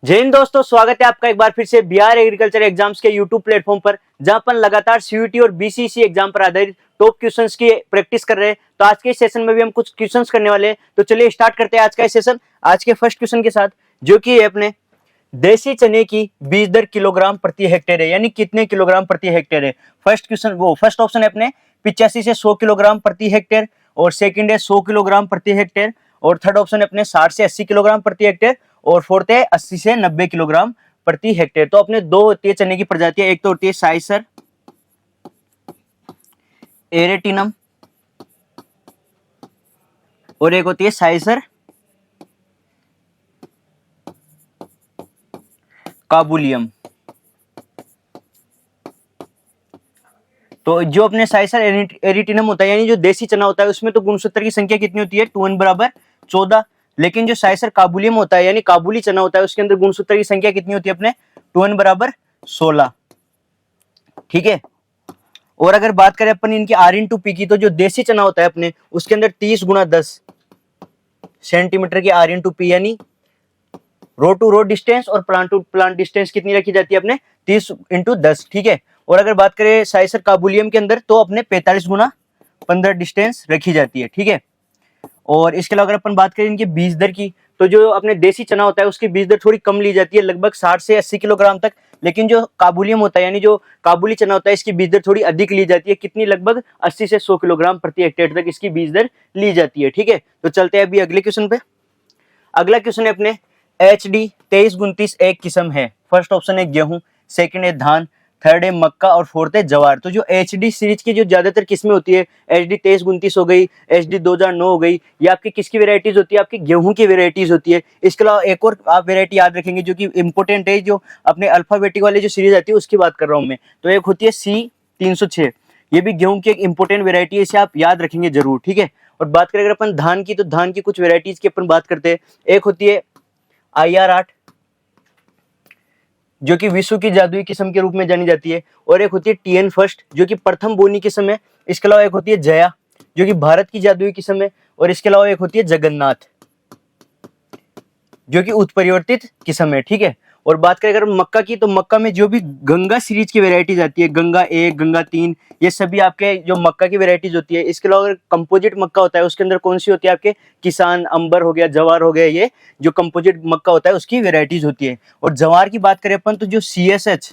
जय हिंद दोस्तों, स्वागत है आपका एक बार फिर से बिहार एग्रीकल्चर एग्जाम्स के यूट्यूब प्लेटफॉर्म पर, जहां पर लगातार सीयूटी और बीसीसी एग्जाम पर आधारित टॉप क्वेश्चंस की प्रैक्टिस कर रहे हैं। तो आज के इस सेशन में भी हम कुछ क्वेश्चंस करने वाले हैं। तो चलिए स्टार्ट करते हैं आज का इस सेशन आज के फर्स्ट क्वेश्चन के साथ, जो कि है अपने देसी चने की बीज दर किलोग्राम प्रति हेक्टेयर है, यानी कितने किलोग्राम प्रति हेक्टेयर है। फर्स्ट ऑप्शन है अपने 85 से 100 किलोग्राम प्रति हेक्टेयर, और सेकंड है 100 किलोग्राम प्रति हेक्टेयर, और थर्ड ऑप्शन है अपने 60 से 80 किलोग्राम प्रति हेक्टेयर, और फोर्थ है 80 से 90 किलोग्राम प्रति हेक्टेयर। तो अपने दो होती है चने की प्रजातियां, एक तो होती है साइसर एरेटिनम और एक होती है साइसर काबुलियम। तो जो अपने साइसर एरिटिनम होता है, यानी जो देसी चना होता है, उसमें तो गुणसूत्र की संख्या कितनी होती है 2n बराबर 14। लेकिन जो साइसर काबुलियम होता है, यानी काबुली चना होता है, उसके अंदर गुणसूत्र की संख्या कितनी होती है अपने 2n बराबर 16। ठीक है। और अगर बात करें अपन इनकी R/P की, तो जो देसी चना होता है अपने, उसके अंदर 30 गुणा 10 सेंटीमीटर की R/P, यानी रो टू रो डिस्टेंस और प्लांट टू प्लांट डिस्टेंस कितनी रखी जाती है अपने 30x10। ठीक है। और अगर बात करें साइसर काबुलियम के अंदर, तो अपने 45 गुना 15 डिस्टेंस रखी जाती है। ठीक है। और इसके अलावा अगर अपन बात करें इनकी बीज दर की, तो जो अपने देसी चना होता है उसकी बीज दर थोड़ी कम ली जाती है, लगभग 60 से 80 किलोग्राम तक। लेकिन जो काबुलियम होता है, यानी जो काबुली चना होता है, इसकी बीज दर थोड़ी अधिक ली जाती है, कितनी, लगभग 80 से 100 किलोग्राम प्रति हेक्टेयर तक इसकी बीज दर ली जाती है। ठीक है। तो चलते हैं अभी अगले क्वेश्चन पे। अगला क्वेश्चन है अपने HD 2329 एक किस्म है। फर्स्ट ऑप्शन है गेहूं, सेकंड है धान, थर्ड है मक्का, और फोर्थ है जवार। तो जो HD सीरीज की जो ज्यादातर किस्में होती है, HD 2329 हो गई, HD 2009 हो गई, ये आपकी किसकी वेराइटीज होती है, आपकी गेहूं की वेराइटीज होती है। इसके अलावा एक और आप वेरायटी याद रखेंगे जो कि इंपोर्टेंट है, जो अपने अल्फाबेटिक वाले जो सीरीज आती है उसकी बात कर रहा हूं मैं। तो एक होती है C306, ये भी गेहूं की एक इंपोर्टेंट वेरायटी है, इसे आप याद रखेंगे जरूर। ठीक है। और बात करें अगर अपन धान की, तो धान की कुछ वेराइटीज की अपन बात करते हैं। एक होती है IR8, जो कि विश्व की जादुई किस्म के रूप में जानी जाती है, और एक होती है TN फर्स्ट, जो कि प्रथम बोनी किस्म है। इसके अलावा एक होती है जया, जो कि भारत की जादुई किस्म है, और इसके अलावा एक होती है जगन्नाथ, जो कि उत्परिवर्तित किस्म है। ठीक है। और बात करें अगर मक्का की, तो मक्का में जो भी गंगा सीरीज की वेराइटीज आती है, गंगा 1, गंगा 3, ये सभी आपके जो मक्का की वेराइटीज होती है। इसके अलावा अगर कंपोजिट मक्का होता है, उसके अंदर कौन सी होती है आपके किसान, अंबर हो गया, जवार हो गया, ये जो कंपोजिट मक्का होता है उसकी वेराइटीज होती है। और जवार की बात करें अपन, तो जो CSH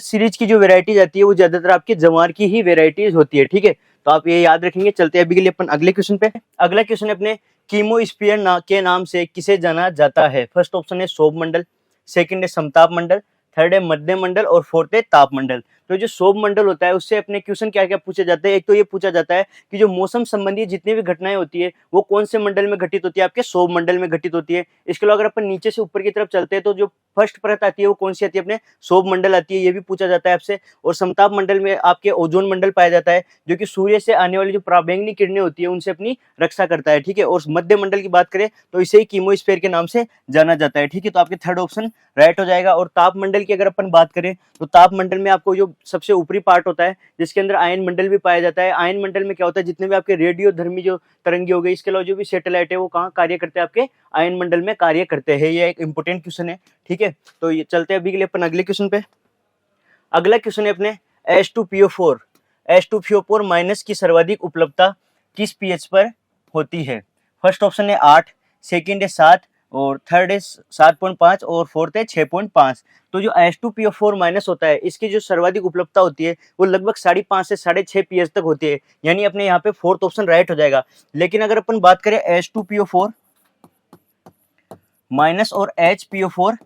सीरीज की जो वेराइटीज आती है, वो ज्यादातर आपके जवार की ही वेराइटीज होती है। ठीक है। तो आप ये याद रखेंगे। चलते हैं अभी के लिए अपन अगले क्वेश्चन पे। अगला क्वेश्चन अपने कीमोस्फीयर के नाम से किसे जाना जाता है। फर्स्ट ऑप्शन है सौर मंडल, सेकंड है समताप मंडल, थर्ड है मध्य मंडल, और फोर्थ है ताप मंडल। तो जो सौर मंडल होता है, उससे अपने क्वेश्चन क्या क्या पूछे जाते हैं। एक तो ये पूछा जाता है कि जो मौसम संबंधी जितनी भी घटनाएं होती है, वो कौन से मंडल में घटित होती है, आपके सौर मंडल में घटित होती है। इसके अलावा अगर अपन नीचे से ऊपर की तरफ चलते हैं, तो जो फर्स्ट परत आती है वो कौन सी आती है, अपने सौर मंडल आती है, ये भी पूछा जाता है आपसे। और समताप मंडल में आपके ओजोन मंडल पाया जाता है, जो कि सूर्य से आने वाली जो पराबैंगनी किरणें होती है उनसे अपनी रक्षा करता है। ठीक है। और मध्य मंडल की बात करें, तो इसे ही कीमोस्फीयर के नाम से जाना जाता है। ठीक है। तो आपके थर्ड ऑप्शन राइट हो जाएगा। और ताप मंडल की अगर अपन बात करें, तो ताप मंडल में आपको जो सबसे ऊपरी पार्ट होता है, जिसके अंदर आयन मंडल भी पाया जाता है। आयन मंडल में क्या होता है, जितने भी आपके रेडियो धर्मी जो तरंगे हो गई, इसके अलावा जो भी सैटेलाइट है, वो कहाँ कार्य करते हैं, आपके आयन मंडल में कार्य करते हैं। ये एक इंपोर्टेंट क्वेश्चन है। ठीक है। तो ये चलते हैं अभी के लिए अपन अगले क्वेश्चन पे। अगला क्वेश्चन है अपने H2PO4 माइनस की सर्वाधिक उपलब्धता किस पीएच पर होती है। फर्स्ट ऑप्शन है 8, सेकंड है 7, और थर्ड है 7.5, और फोर्थ है 6.5। तो जो H2PO4 माइनस होता है, इसकी जो सर्वाधिक उपलब्धता होती है, वो लगभग 5.5 से 6.5 पीएच तक होती है, यानी अपने यहाँ पे फोर्थ ऑप्शन राइट हो जाएगा। लेकिन अगर अपन बात करें H2PO4 माइनस और HPO4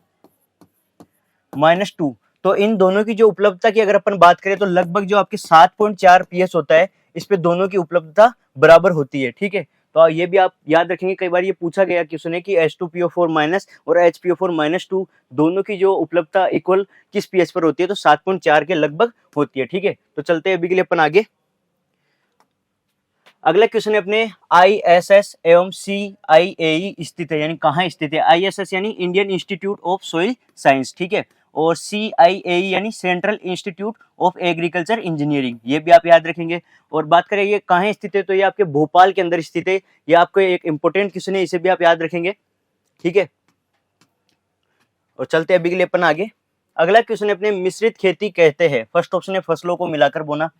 -2, तो इन दोनों की जो उपलब्धता की अगर अपन बात करें, तो लगभग जो आपके 7.4 पीएच होता है, इस पे दोनों की उपलब्धता बराबर होती है। ठीक है। तो ये भी आप याद रखेंगे, कई बार ये पूछा गया क्वेश्चन है कि H2PO4 माइनस और HPO4 -2 दोनों की जो उपलब्धता इक्वल किस पीएच पर होती है, तो 7.4 के लगभग होती है। ठीक है। तो चलते हैं अभी के लिए अपन आगे। अगला क्वेश्चन है अपने ISS एवं CIAE स्थित है, यानी कहाँ स्थित है। ISS यानी Indian institute of soil science. ठीक है। और CIAE यानी central institute of agriculture engineering, ये भी आप याद रखेंगे। और बात करें ये कहाँ स्थित है, तो ये आपके भोपाल के अंदर स्थित है। ये आपको एक इंपोर्टेंट क्वेश्चन है, इसे भी आप याद रखेंगे। ठीक है। और चलते अभी के लिए अपन आगे। अगला क्वेश्चन है अपने मिश्रित खेती कहते हैं। फर्स्ट ऑप्शन है फसलों को मिलाकर बोना,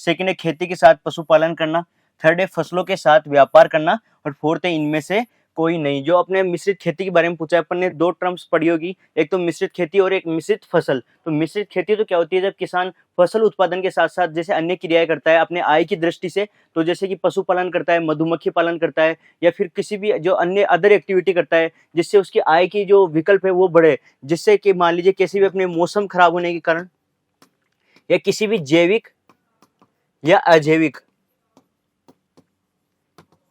सेकंड है खेती के साथ पशुपालन करना, थर्ड है फसलों के साथ व्यापार करना, और फोर्थ है इनमें से कोई नहीं। जो अपने मिश्रित खेती के बारे में पूछा है अपन ने, दो टर्म्स पढ़ी होगी, एक तो मिश्रित खेती और एक मिश्रित फसल। तो मिश्रित खेती तो क्या होती है, जब किसान फसल उत्पादन के साथ साथ जैसे अन्य क्रियाएं करता है अपने आय की दृष्टि से, तो जैसे कि पशुपालन करता है, मधुमक्खी पालन करता है, या फिर किसी भी जो अन्य अदर एक्टिविटी करता है जिससे उसकी आय की जो विकल्प है वो बढ़े, जिससे कि मान लीजिए किसी भी अपने मौसम खराब होने के कारण या किसी भी जैविक या अजैविक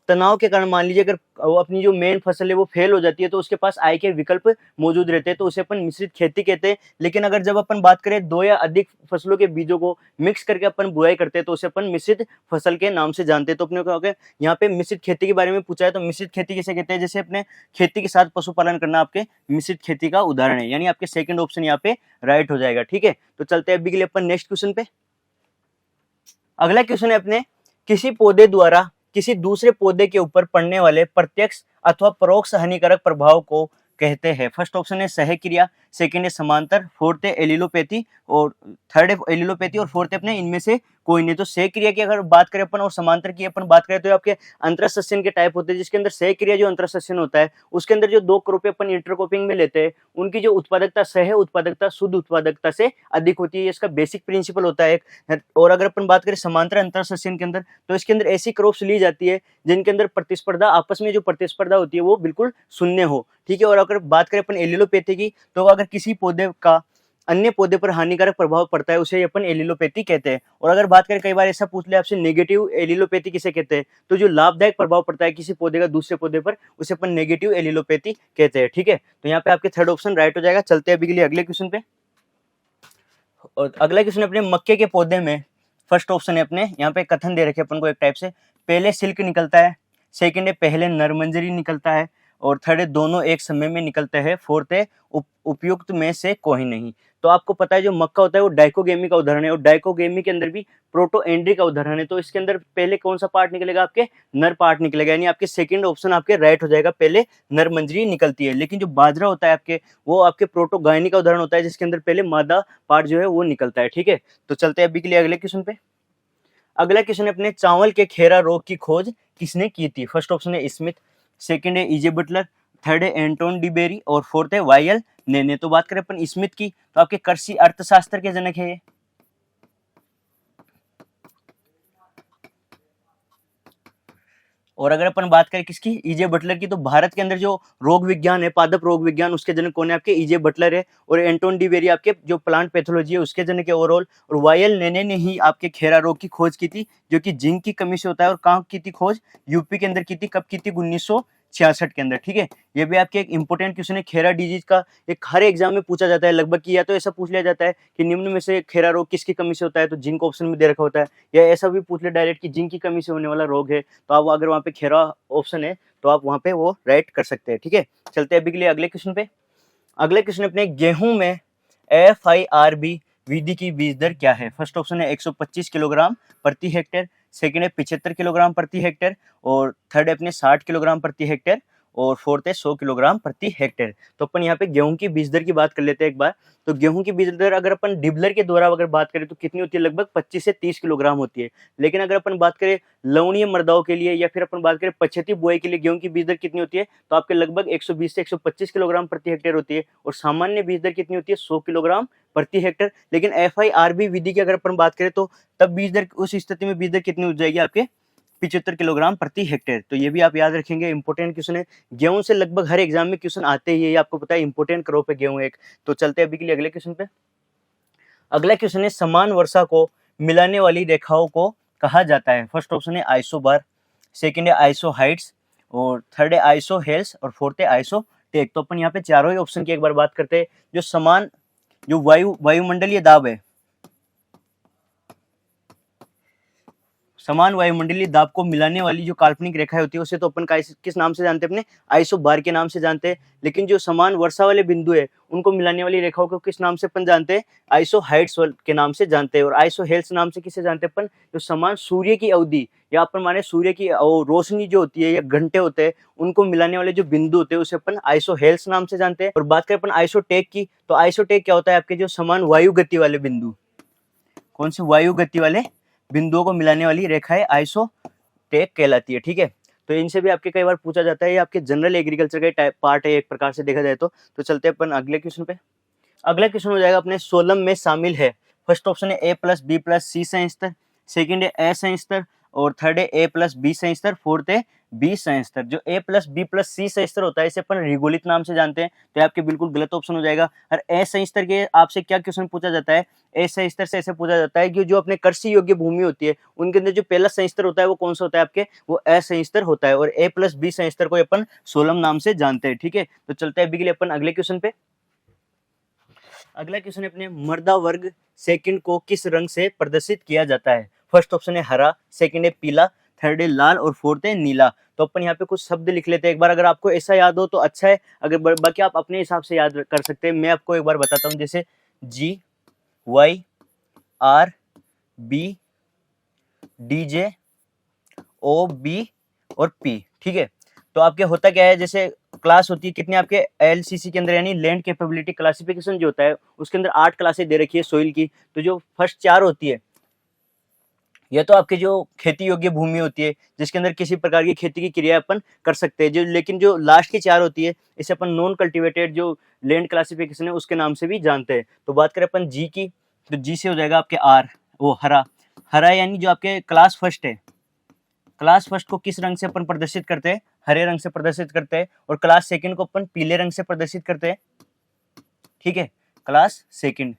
तनाव के कारण मान लीजिए अगर वो अपनी जो मेन फसल है वो फेल हो जाती है, तो उसके पास आय के विकल्प मौजूद रहते हैं, तो उसे अपन मिश्रित खेती कहते हैं। लेकिन अगर जब अपन बात करें दो या अधिक फसलों के बीजों को मिक्स करके अपन बुआई करते हैं, तो उसे अपन मिश्रित फसल के नाम से जानते हैं। तो अपने को यहाँ पे मिश्रित खेती के बारे में पूछा है, तो मिश्रित खेती किसे कहते हैं, जैसे अपने खेती के साथ पशुपालन करना आपके मिश्रित खेती का उदाहरण है, यानी आपके सेकंड ऑप्शन यहाँ पे राइट हो जाएगा। ठीक है, तो चलते हैं अभी के लिए अपन नेक्स्ट क्वेश्चन पे। अगला क्वेश्चन है अपने, किसी पौधे द्वारा किसी दूसरे पौधे के ऊपर पड़ने वाले प्रत्यक्ष अथवा परोक्ष हानिकारक प्रभाव को कहते हैं। फर्स्ट ऑप्शन है सहक्रिया, सेकंड है समांतर, फोर्थ है एलिलोपैथी, और थर्ड है एलिलोपैथी, और फोर्थ है अपने इनमें से कोई नहीं। तो सहक्रिया की अगर बात करें अपन और समांतर की अपन बात करें, तो आपके अंतरसस्यन के टाइप होते हैं, जिसके अंदर सहक्रिया जो अंतरसस्यन होता है उसके अंदर जो दो क्रॉप अपन इंटरक्रॉपिंग में लेते हैं, उनकी जो उत्पादकता सह उत्पादकता शुद्ध उत्पादकता से अधिक होती है। इसका बेसिक प्रिंसिपल होता है एक। और अगर अपन बात करें समांतर अंतरसस्यन के अंदर, तो इसके अंदर ऐसी क्रॉप्स ली जाती है जिनके अंदर प्रतिस्पर्धा, आपस में जो प्रतिस्पर्धा होती है वो बिल्कुल शून्य हो। ठीक है, और अगर बात करें अपन एलिलोपैथी की, तो अगर किसी पौधे का अन्य पौधे पर हानिकारक प्रभाव पड़ता है उसे अपन एलिलोपैथी कहते हैं। और अगर बात करें, कई बार ऐसा पूछ ले आपसे, नेगेटिव एलिलोपैथी किसे कहते हैं, तो जो लाभदायक प्रभाव पड़ता है किसी पौधे का दूसरे पौधे पर, उसे अपन नेगेटिव एलिलोपैथी कहते हैं। ठीक है, तो यहाँ पे आपके थर्ड ऑप्शन राइट हो जाएगा। चलते हैं अभी के लिए अगले क्वेश्चन पे। और अगला क्वेश्चन अपने मक्के के पौधे में, फर्स्ट ऑप्शन है अपने यहाँ पे कथन दे रखे अपन को एक टाइप से, पहले सिल्क निकलता है, सेकंड है पहले नरमंजरी निकलता है, और थर्ड है दोनों एक समय में निकलते हैं, फोर्थ है उपयुक्त में से कोई नहीं। तो आपको पता है जो मक्का होता है वो डाइकोगेमी का उदाहरण है, और डाइकोगेमी के अंदर भी प्रोटोएंड्री का उदाहरण है। तो इसके अंदर पहले कौन सा पार्ट निकलेगा, आपके नर पार्ट निकलेगा, यानी आपके सेकंड ऑप्शन आपके राइट हो जाएगा, पहले नरमंजरी निकलती है। लेकिन जो बाजरा होता है आपके, वो आपके प्रोटोगायनी का उदाहरण होता है, जिसके अंदर पहले मादा पार्ट जो है वो निकलता है। ठीक है, तो चलते हैं अभी के लिए अगले क्वेश्चन पे। अगला क्वेश्चन अपने, चावल के खेरा रोग की खोज किसने की थी। फर्स्ट ऑप्शन है स्मिथ, सेकंड है ईजे बटलर, थर्ड है एंटोन डिबेरी, और फोर्थ है वायल नेने। तो बात करें अपन स्मिथ की, तो आपके कृषि अर्थशास्त्र के जनक है ये। और अगर अपन बात करें किसकी, ईजे बटलर की, तो भारत के अंदर जो रोग विज्ञान है, पादप रोग विज्ञान, उसके जनक कौन है, आपके ईजे बटलर है। और एंटोन डिबेरी आपके जो प्लांट पैथोलॉजी है उसके जनक है ओवरऑल। और वायल नेने ने ही आपके खेरा रोग की खोज की थी, जो कि जिंक की कमी से होता है। और कहाँ की थी खोज, यूपी के अंदर की थी। कब की थी, 1966 के अंदर। ठीक है, ये भी आपके एक इंपॉर्टेंट क्वेश्चन है। खेरा डिजीज का एक हर एग्जाम में पूछा जाता है लगभग, कि या तो ऐसा पूछ लिया जाता है कि निम्न में से खेरा रोग किसकी कमी से होता है, तो जिंक ऑप्शन में दे रखा होता है, या ऐसा भी पूछ ले डायरेक्ट कि जिंक की कमी से होने वाला रोग है, तो आप अगर वहाँ पे खेरा ऑप्शन है तो आप वहाँ पे वो राइट कर सकते हैं। ठीक है, चलते हैं अभी के लिए अगले क्वेश्चन पे। अगले क्वेश्चन अपने, गेहूं में FIRB विधि की बीज दर क्या है। फर्स्ट ऑप्शन है 125 किलोग्राम प्रति हेक्टेयर, सेकंड है 75 किलोग्राम प्रति हेक्टेयर, और थर्ड है अपने 60 किलोग्राम प्रति हेक्टेयर, और फोर्थ है 100 किलोग्राम प्रति हेक्टेयर। तो अपन यहाँ पे गेहूं की बीज दर की बात कर लेते हैं एक बार। तो गेहूं की बीज दर अगर अपन डिबलर के द्वारा अगर बात करें तो कितनी होती है, लगभग 25 से 30 किलोग्राम होती है। लेकिन अगर अपन बात करें लवणीय मृदाओं के लिए, या फिर अपन बात करें पछेती बुआई के लिए गेहूं की बीज दर कितनी होती है, तो आपके लगभग 120 से 125 किलोग्राम प्रति हेक्टेयर होती है। और सामान्य बीज दर कितनी होती है, 100 किलोग्राम प्रति हेक्टेयर। लेकिन FIRB विधि की अगर अपन बात करें तो तब बीज दर, उस स्थिति में बीज दर कितनी हो जाएगी, आपके 75 किलोग्राम प्रति हेक्टेयर। तो ये भी आप याद रखेंगे, इंपॉर्टेंट क्वेश्चन है। गेहूं से लगभग हर एग्जाम में क्वेश्चन आते ही है, ये आपको पता है, इंपॉर्टेंट क्रॉप है गेहूं एक। तो चलते हैं अभी के लिए अगले क्वेश्चन पे। अगला क्वेश्चन है, समान वर्षा को मिलाने वाली रेखाओं को कहा जाता है। फर्स्ट ऑप्शन है आइसोबार, सेकंड है आइसोहाइट्स, और थर्ड है आइसोहेल्स, और फोर्थ है आइसोटेक। तो अपन यहाँ पे चारों ही ऑप्शन की एक बार बात करते हैं। जो समान, जो वायुमंडलीय दाब है, समान वायुमंडलीय दाब को मिलाने वाली जो काल्पनिक रेखा होती है उसे तो अपन किस नाम से जानते हैं, अपने आइसोबार के नाम से जानते हैं। लेकिन जो समान वर्षा वाले बिंदु है उनको मिलाने वाली रेखाओं को किस नाम से अपन जानते हैं, आइसोहाइड्स के नाम से जानते हैं। और आइसोहेल्स नाम से किसे जानते हैं अपन, जो समान सूर्य की अवधि या अपन माने सूर्य की रोशनी जो होती है या घंटे होते हैं उनको मिलाने वाले जो बिंदु होते हैं उसे अपन आइसोहेल्स नाम से जानते हैं। और बात करें अपन आइसोटेक की, तो आइसोटेक क्या होता है, आपके जो समान वायु गति वाले बिंदु, कौन से वायु गति वाले बिंदुओं को मिलाने वाली रेखाएं आइसोटेक कहलाती है। ठीक है, तो इनसे भी आपके कई बार पूछा जाता है, ये आपके जनरल एग्रीकल्चर का पार्ट है एक प्रकार से देखा जाए तो चलते हैं अपन अगले क्वेश्चन पे। अगला क्वेश्चन हो जाएगा अपने 16 में शामिल है। फर्स्ट ऑप्शन है A+B+C संयुस्तर, सेकंड है A संयुस्तर, और थर्ड है A+B संयुस्तर, फोर्थ है B संयुस्तर। जो A+B+C संयुस्तर होता है इसे अपन रिगोलित नाम से जानते हैं, तो आपके बिल्कुल गलत ऑप्शन हो जाएगा। और A संयुस्तर के आपसे क्या क्वेश्चन पूछा जाता है, A संयुस्तर से ऐसे पूछा जाता है कि जो अपने कृषि योग्य भूमि होती है उनके अंदर जो पहला संयुस्तर होता है वो कौन सा होता है आपके, वो A संयुस्तर होता है। और A+B संयुस्तर को अपन सोलम नाम से जानते हैं। ठीक है, तो चलते हैं अभी के लिए अपन अगले क्वेश्चन पे। अगला क्वेश्चन है अपने मृदा वर्ग सेकंड को किस रंग से प्रदर्शित किया जाता है। फर्स्ट ऑप्शन है हरा, सेकंड है पीला, थर्ड है लाल और फोर्थ है नीला। तो अपन यहाँ पे कुछ शब्द लिख लेते हैं, एक बार अगर आपको ऐसा याद हो तो अच्छा है, अगर बाकी आप अपने हिसाब से याद कर सकते हैं। मैं आपको एक बार बताता हूँ, जैसे GYRB DJ OB और P। ठीक है, तो आपके होता क्या है, जैसे क्लास होती है कितनी आपके LCC के अंदर, यानी लैंड कैपेबिलिटी क्लासिफिकेशन जो होता है उसके अंदर 8 क्लासेस दे रखी है सोइल की। तो जो फर्स्ट 4 होती है यह तो आपके जो खेती योग्य भूमि होती है जिसके अंदर किसी प्रकार की खेती की क्रिया अपन कर सकते हैं, जो लेकिन जो लास्ट की 4 होती है इसे अपन नॉन कल्टिवेटेड जो लैंड क्लासिफिकेशन है उसके नाम से भी जानते हैं। तो बात करें अपन जी की, तो जी से हो जाएगा आपके R, वो हरा। हरा यानी जो आपके क्लास फर्स्ट है, क्लास फर्स्ट को किस रंग से अपन प्रदर्शित करते हैं, हरे रंग से प्रदर्शित करते हैं। और क्लास सेकंड को अपन पीले रंग से प्रदर्शित करते हैं। ठीक है, क्लास सेकंड।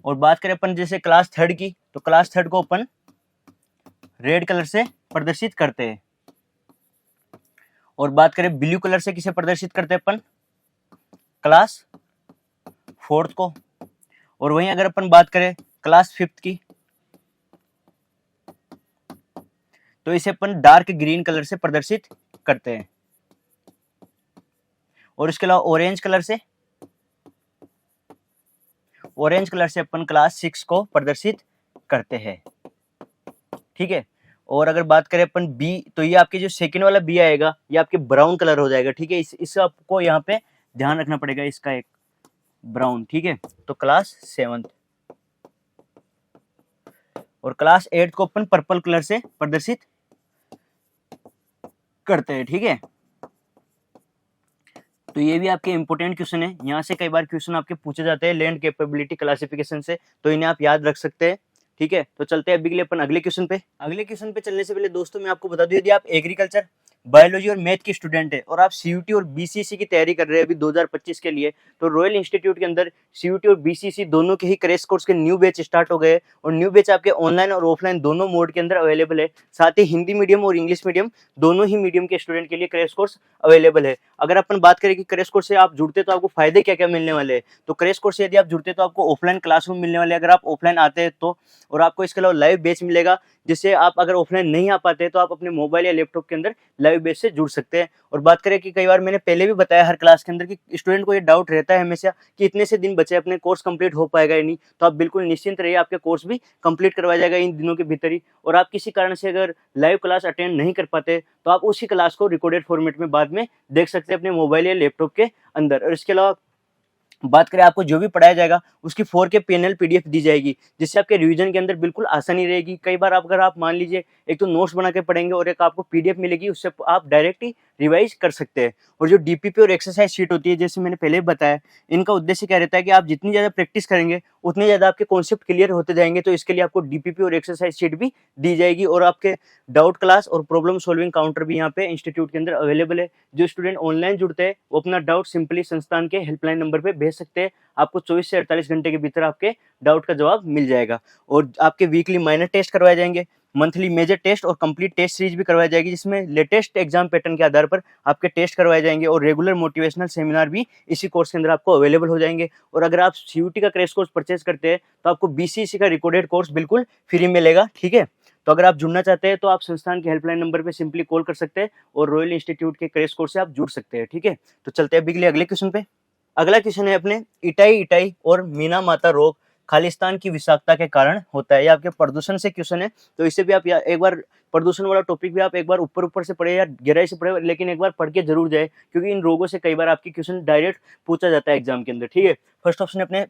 और बात करें अपन जैसे क्लास थर्ड की, तो क्लास थर्ड को अपन रेड कलर से प्रदर्शित करते हैं। और बात करें ब्लू कलर से किसे प्रदर्शित करते हैं अपन, क्लास फोर्थ को। और वहीं अगर अपन बात करें क्लास फिफ्थ की, तो इसे अपन डार्क ग्रीन कलर से प्रदर्शित करते हैं। और इसके अलावा ऑरेंज कलर से अपन क्लास 6 को प्रदर्शित करते हैं। ठीक है, और अगर बात करें अपन बी, तो ये आपके जो सेकंड वाला बी आएगा ये आपके ब्राउन कलर हो जाएगा। ठीक है, इससे आपको यहाँ पे ध्यान रखना पड़ेगा, इसका एक ब्राउन। ठीक है, तो क्लास 7। और क्लास 8 को अपन पर्पल कलर से प्रदर्शित करते हैं। ठीक है, तो ये भी आपके इंपॉर्टेंट क्वेश्चन है, यहाँ से कई बार क्वेश्चन आपके पूछे जाते हैं लैंड कैपेबिलिटी क्लासिफिकेशन से, तो इन्हें आप याद रख सकते हैं। ठीक है, तो चलते हैं अभी के लिए अपन अगले क्वेश्चन पे। अगले क्वेश्चन पे चलने से पहले दोस्तों मैं आपको बता दूं, यदि आप एग्रीकल्चर, बायोलॉजी और मैथ के स्टूडेंट है और आप CUT और BCC की तैयारी कर रहे हैं अभी 2025 के लिए, तो रॉयल इंस्टीट्यूट के अंदर CUT और BCC दोनों के ही क्रैश कोर्स के न्यू बैच स्टार्ट हो गए। और न्यू बैच आपके ऑनलाइन और ऑफलाइन दोनों मोड के अंदर अवेलेबल है। साथ ही हिंदी मीडियम और इंग्लिश मीडियम दोनों ही मीडियम के स्टूडेंट के लिए क्रैश कोर्स अवेलेबल है। अगर अपन बात करें कि क्रैश कोर्स से आप जुड़ते तो आपको फायदे क्या क्या मिलने वाले हैं, तो क्रैश कोर्स से यदि आप जुड़ते तो आपको ऑफलाइन क्लासरूम मिलने वाले अगर आप ऑफलाइन आते हैं तो, और आपको इसके अलावा लाइव बैच मिलेगा, जिससे आप अगर ऑफलाइन नहीं आ पाते तो आप अपने मोबाइल या लैपटॉप के अंदर लाइव बैच से जुड़ सकते हैं। और बात करें कि कई बार मैंने पहले भी बताया हर क्लास के अंदर कि स्टूडेंट को ये डाउट रहता है हमेशा कि इतने से दिन बचे अपने कोर्स कंप्लीट हो पाएगा या नहीं, तो आप बिल्कुल निश्चिंत रहिए, आपके कोर्स भी कंप्लीट करवाया जाएगा इन दिनों के भीतर ही। और आप किसी कारण से अगर लाइव क्लास अटेंड नहीं कर पाते तो आप उसी क्लास को रिकॉर्डेड फॉर्मेट में बाद में देख सकते हैं अपने मोबाइल या लैपटॉप के अंदर। और इसके अलावा बात करें आपको जो भी पढ़ाया जाएगा उसकी 4K पैनल PDF दी जाएगी, जिससे आपके रिवीजन के अंदर बिल्कुल आसानी रहेगी। कई बार अगर आप मान लीजिए एक तो नोट्स बना के पढ़ेंगे और एक आपको PDF मिलेगी, उससे आप डायरेक्ट ही रिवाइज कर सकते हैं। और जो DPP और एक्सरसाइज शीट होती है, जैसे मैंने पहले बताया, इनका उद्देश्य क्या रहता है कि आप जितनी ज़्यादा प्रैक्टिस करेंगे उतने ज़्यादा आपके कॉन्सेप्ट क्लियर होते जाएंगे। तो इसके लिए आपको DPP और एक्सरसाइज शीट भी दी जाएगी। और आपके डाउट क्लास और प्रॉब्लम सॉल्विंग काउंटर भी यहाँ पे इंस्टीट्यूट के अंदर अवेलेबल है। जो स्टूडेंट ऑनलाइन जुड़ते हैं वो अपना डाउट सिंपली संस्थान के हेल्पलाइन नंबर पे भेज सकते हैं। आपको 24 से 48 घंटे के भीतर आपके डाउट का जवाब मिल जाएगा। और आपके वीकली माइनर टेस्ट करवाए जाएंगे, मंथली मेजर टेस्ट और कंप्लीट टेस्ट सीरीज भी करवाई जाएगी, जिसमें लेटेस्ट एग्जाम पैटर्न के आधार पर आपके टेस्ट करवाए जाएंगे और रेगुलर मोटिवेशनल सेमिनार भी इसी कोर्स के अंदर आपको अवेलेबल हो जाएंगे। और अगर आप सीयूटी का क्रैश कोर्स परचेज करते हैं तो आपको बीसीसी का रिकॉर्डेड कोर्स बिल्कुल फ्री मिलेगा, ठीक है। तो अगर आप जुड़ना चाहते हैं तो आप संस्थान के हेल्पलाइन नंबर पे सिंपली कॉल कर सकते हैं और रॉयल इंस्टीट्यूट के क्रैश कोर्स से आप जुड़ सकते हैं, ठीक है। तो चलते हैं अभी अगले क्वेश्चन पे। अगला क्वेश्चन है अपने इटाई और मीना माता रोग खालिस्तान की विषाक्तता के कारण होता है। ये आपके प्रदूषण से क्वेश्चन है, तो इसे भी आप एक बार प्रदूषण वाला टॉपिक भी आप एक बार ऊपर से पढ़े या गहराई से पढ़े, लेकिन एक बार पढ़ के जरूर जाए, क्योंकि इन रोगों से कई बार आपकी क्वेश्चन डायरेक्ट पूछा जाता है एग्जाम के अंदर, ठीक है। फर्स्ट ऑप्शन अपने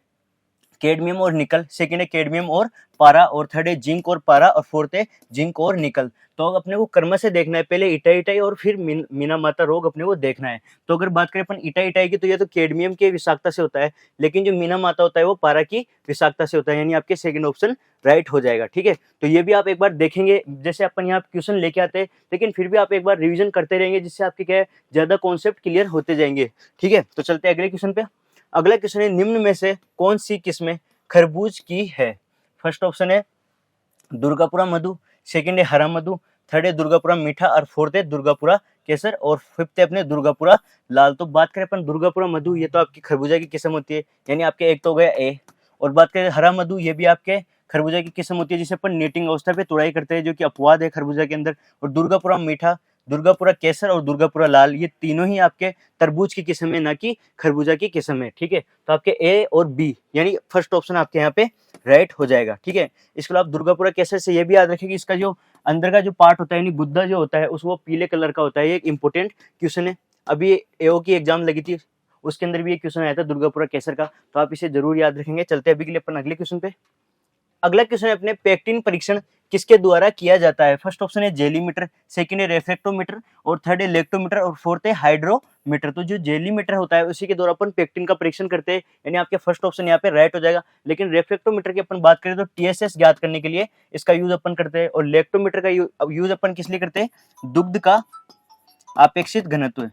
कैडमियम और निकल, सेकंड है कैडमियम और पारा, और थर्ड है जिंक और पारा, और फोर्थ है जिंक और निकल। तो अपने को क्रम से देखना है, पहले इटाई और फिर मीना माता रोग अपने को देखना है। तो अगर बात करें अपन इटाई की, तो ये तो कैडमियम के विषाक्तता से होता है, लेकिन जो मीना माता होता है वो पारा की विषाक्तता से होता है, यानी आपके सेकंड ऑप्शन राइट हो जाएगा, ठीक है। तो ये भी आप एक बार देखेंगे, जैसे अपन यहाँ क्वेश्चन लेके आते हैं, लेकिन फिर भी आप एक बार रिविजन करते रहेंगे, जिससे आपके क्या है ज्यादा कॉन्सेप्ट क्लियर होते जाएंगे, ठीक है। तो चलते हैं अगले क्वेश्चन पे। अगला क्वेश्चन है निम्न में से कौन सी किस्में खरबूज की है। फर्स्ट ऑप्शन है दुर्गापुरा मधु, सेकंड है हरा मधु, थर्ड है दुर्गापुरा मीठा, और फोर्थ है दुर्गापुरा केसर, और फिफ्थ है अपने दुर्गापुरा लाल। तो बात करें अपन दुर्गापुरा मधु, ये तो आपकी खरबूजा की किस्म होती है, यानी आपके एक तो हो गया ए। और बात करें हरा मधु, ये भी आपके खरबूजा की किस्म होती है, जिसे अपन नेटिंग अवस्था पे तुड़ाई करते हैं, जो कि अपवाद है खरबूजा के अंदर। और दुर्गापुरा मीठा, दुर्गापुरा केसर और दुर्गापुरा लाल, ये तीनों ही आपके तरबूज की किस्म है, ना कि खरबूजा की किस्म है, ठीक है। तो आपके ए और बी यानी फर्स्ट ऑप्शन आपके यहाँ पे राइट हो जाएगा, ठीक है। इसके अलावा दुर्गापुरा केसर से ये भी याद रखें कि इसका जो अंदर का जो पार्ट होता है, यानी गुद्दा जो होता है, उस वो पीले कलर का होता है। ये एक इंपॉर्टेंट क्वेश्चन है, अभी एओ की एग्जाम लगी थी, उसके अंदर भी एक क्वेश्चन आया था दुर्गापुरा केसर का, तो आप इसे जरूर याद रखेंगे। चलते हैं अभी के लिए अपन अगले क्वेश्चन पे। अगला क्वेश्चन है अपने पेक्टिन परीक्षण किसके द्वारा किया जाता है। फर्स्ट ऑप्शन है जेलीमीटर, सेकंड है रेफ्रेक्टोमीटर, और थर्ड है लेक्टोमीटर, और फोर्थ है हाइड्रोमीटर। तो जो जेलीमीटर होता है उसी के द्वारा अपन पेक्टिन का परीक्षण करते हैं, यानी आपके फर्स्ट ऑप्शन यहाँ पे राइट हो जाएगा। लेकिन रेफ्रेक्टोमीटर की अपन बात करें तो टीएसएस ज्ञात करने के लिए इसका यूज अपन करते हैं, और लेक्टोमीटर का यूज अपन किस लिए करते हैं, दुग्ध का अपेक्षित घनत्व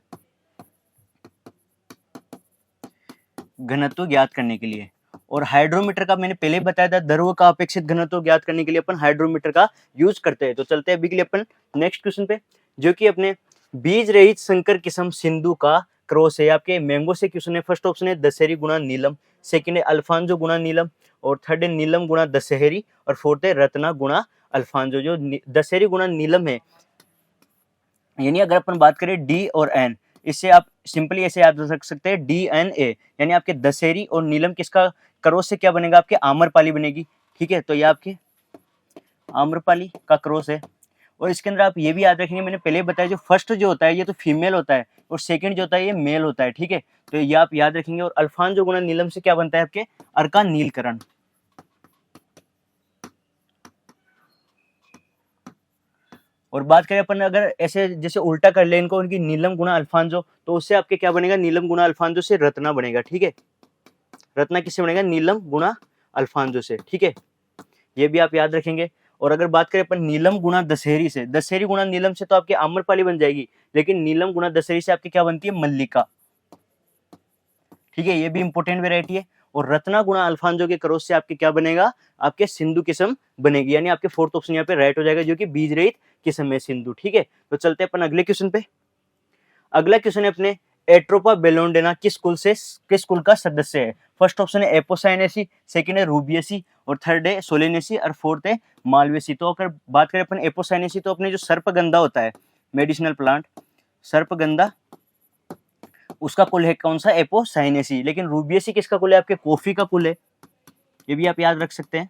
ज्ञात करने के लिए। और हाइड्रोमीटर का मैंने पहले बताया था, द्रव का अपेक्षित घनत्व ज्ञात करने के लिए अपन हाइड्रोमीटर का यूज करते हैं। तो चलते हैं अभी के लिए अपन नेक्स्ट क्वेश्चन पे, जो कि अपने बीज रहित संकर किस्म सिंधु का क्रॉस है। आपके मैंगो से क्वेश्चन है। फर्स्ट ऑप्शन है दशहरी गुणा नीलम, सेकंड है अल्फांजो गुणा नीलम, और थर्ड है नीलम गुणा दशहरी, और फोर्थ है रत्ना गुणा अल्फांजो। जो दशहरी गुणा नीलम है, यानी अगर अपन बात करें डी और एन, इससे आप सिंपली ऐसे याद रख सकते हैं DNA, यानी आपके दशहरी और नीलम किसका क्रॉस से क्या बनेगा, आपके आम्रपाली बनेगी, ठीक है। तो ये आपके आम्रपाली का क्रॉस है। और इसके अंदर आप ये भी याद रखेंगे, मैंने पहले बताया, जो फर्स्ट जो होता है ये तो फीमेल होता है, और सेकंड जो होता है ये मेल होता है, ठीक है। तो ये आप याद रखेंगे। और अल्फांजो गुणा नीलम से क्या बनता है, आपके अर्का नीलकरण। और बात करें अपन अगर ऐसे जैसे उल्टा कर ले इनको, उनकी नीलम गुणा अल्फांजो, तो उससे आपके क्या बनेगा, नीलम गुणा अल्फांजो से रत्ना बनेगा, ठीक है। रत्ना किससे बनेगा, नीलम गुणा अल्फांजो से, ठीक है। ये भी आप याद रखेंगे। और अगर बात करें अपन नीलम गुणा दशहरी से, दशहरी गुणा नीलम से तो आपकी आम्रपाली बन जाएगी, लेकिन नीलम गुणा दशहरी से आपकी क्या बनती है, मल्लिका, ठीक है। ये भी इंपॉर्टेंट वेरायटी है। और रत्ना गुणा अल्फांजो के क्रॉस से आपके क्या बनेगा, आपके सिंधु किस्म बनेगी, यानी आपके फोर्थ ऑप्शन यहाँ पे राइट हो जाएगा, जो कि बीज रहित किस्म है सिंधु, ठीक है। तो चलते हैं अपन अगले क्वेश्चन पे। अगला क्वेश्चन है अपने एट्रोपा बेलोंडेना किस कुल का सदस्य है। फर्स्ट ऑप्शन है एपोसाइनेसी, सेकंड है रूबियसी, और थर्ड है सोलेनेसी, और फोर्थ है मालवेसी। तो अगर बात करें अपन एपोसाइनेसी, तो अपने जो सर्पगंधा होता है मेडिसिनल प्लांट, सर्पगंधा उसका कुल है कौन सा, एपोसाइनेसी। लेकिन रूबियसी किसका कुल है, आपके कॉफी का कुल है, ये भी आप याद रख सकते हैं।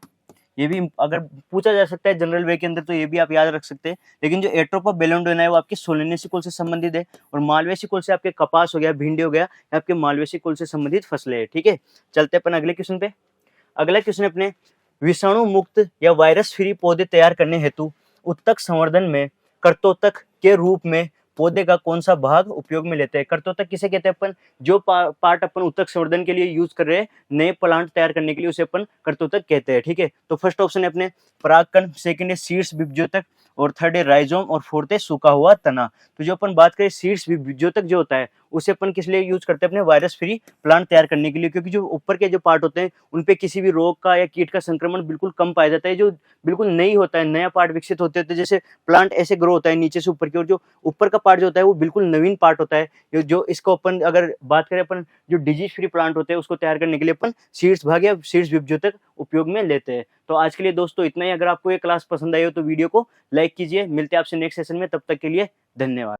ये भी अगर पूछा जा सकता है जनरल वे के अंदर, तो ये भी आप याद रख सकते हैं। लेकिन जो एट्रोपा बेलोंडेना है वो आपके सोलेनेसी कुल से संबंधित है, और मालवेसी कुल से आपके कपास हो गया, भिंडी हो गया, आपके मालवेसी कुल से संबंधित फसलें हैं, ठीक है। चलते हैं अपन अगले क्वेश्चन पे। अगला क्वेश्चन अपने विषाणु मुक्त या वायरस फ्री पौधे तैयार करने हेतु उत्तक संवर्धन में कर्तोतक के रूप में पौधे का कौन सा भाग उपयोग में लेते हैं। कर्तोतक किसे कहते हैं, अपन जो पार्ट अपन उत्तक संवर्धन के लिए यूज कर रहे हैं, नए प्लांट तैयार करने के लिए, उसे अपन कर्तोतक कहते हैं, ठीक है। तो फर्स्ट ऑप्शन है अपने परागकण, सेकंड है शीर्ष बीजोतक, और थर्ड है राइजोम, और फोर्थ है सूखा हुआ तना। तो जो अपन बात करें शीर्ष बीजोतक जो होता है उसे अपन किस लिए यूज करते हैं, अपने वायरस फ्री प्लांट तैयार करने के लिए, क्योंकि जो ऊपर के जो पार्ट होते हैं उन पे किसी भी रोग का या कीट का संक्रमण बिल्कुल कम पाया जाता है। जो बिल्कुल नई होता है, नया पार्ट विकसित होते हैं, जैसे प्लांट ऐसे ग्रो होता है नीचे से ऊपर की ओर, जो ऊपर का पार्ट जो होता है वो बिल्कुल नवीन पार्ट होता है। जो इसको अपन अगर बात करें, अपन जो डिजीज फ्री प्लांट होते हैं उसको तैयार करने के लिए अपन सीड्स भाग या सीड्स विभजोतक उपयोग में लेते हैं। तो आज के लिए दोस्तों इतना ही। अगर आपको ये क्लास पसंद आई हो तो वीडियो को लाइक कीजिए। मिलते हैं आपसे नेक्स्ट सेशन में, तब तक के लिए धन्यवाद।